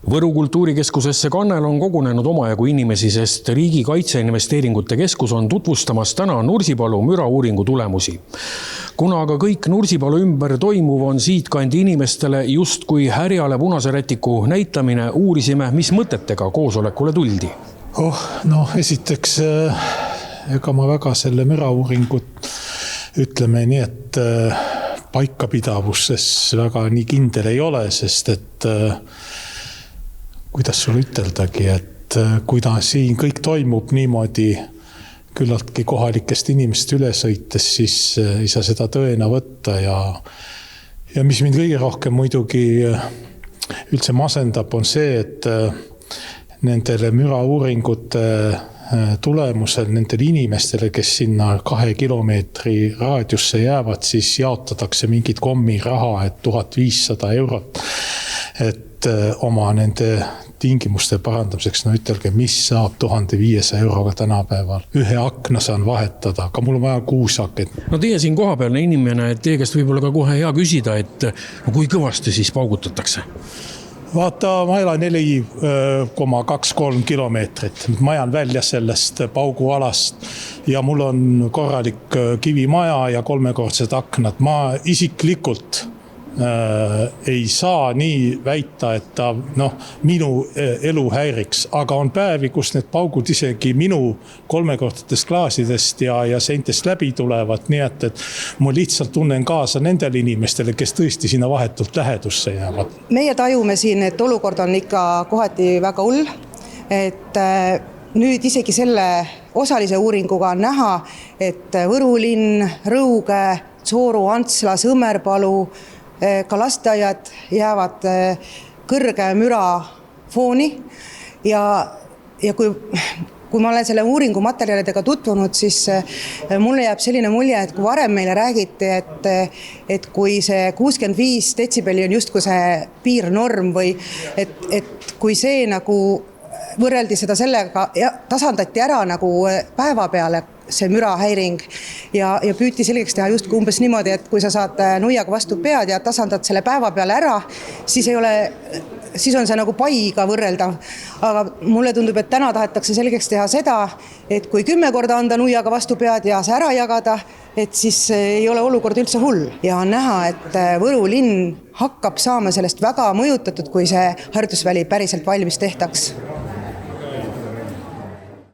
Võru kultuurikeskusesse Kannel on kogunenud omajagu inimesi, sest Riigi Kaitseinvesteeringute Keskus on tutvustamas täna Nursipalu mürauuringu tulemusi. Kuna aga kõik Nursipalu ümber toimuv on siitkandi inimestele justkui härjale punase rätiku näitamine, uurisime, mis mõtetega koosolekule tuldi. Esiteks, ega ma väga selle mürauuringut ütleme nii, et paikapidavuses väga nii kindel ei ole, sest et kuidas sul üteldagi, et kui ta siin kõik toimub niimoodi küllaltki kohalikest inimest üle sõites, siis ei saa seda tõena võtta ja mis mind kõige rohkem muidugi üldse masendab on see, et nendele mürauuringute tulemusel nendele inimestele, kes sinna 2 kilomeetri raadiusse jäävad, siis jaotatakse mingit kommiraha, et 1500 eurot, et oma nende tingimuste parandamiseks, ütelge, mis saab 1500 euroga tänapäeval. Ühe akna saan vahetada, aga mul on vaja 6 akent. Teie siin kohapealne inimene, et teie käest võib-olla ka kohe hea küsida, et kui kõvasti siis paugutatakse? Vaata, ma elan 4,23 kilomeetrit. Ma ajan välja sellest paugualast ja mul on korralik kivimaja ja 3-kordsed aknad. Ma isiklikult ei saa nii väita, et ta minu elu häiriks, aga on päevi, kus need paugud isegi minu 3-kordsetest klaasidest ja seintest läbi tulevad, nii et ma lihtsalt tunnen kaasa nendele inimestele, kes tõesti sinna vahetult lähedusse jäävad. Meie tajume siin, et olukord on ikka kohati väga hull, et nüüd isegi selle osalise uuringuga on näha, et Võru linn, Rõuge, Sooru, Antsla, Sõmerpalu, ka lasteaiad jäävad kõrge müra fooni ja kui ma olen selle uuringu materjalidega tutvunud, siis mulle jääb selline mulje, et kui varem meile räägiti, et kui see 65 detsibelli on justkui see piirnorm või et kui see nagu võrreldi seda sellega, tasandati ära nagu päeva peale see mürahäiring ja püüti selgeks teha just umbes niimoodi, et kui sa saad nuiaga vastu pead ja tasandad selle päeva peale ära, siis on see nagu paiga võrreldav. Aga mulle tundub, et täna tahetakse selgeks teha seda, et kui 10 korda anda nuiaga vastu pead ja see ära jagada, et siis ei ole olukord üldse hull. Ja on näha, et Võru linn hakkab saama sellest väga mõjutatud, kui see harjutusväli päriselt valmis tehtaks.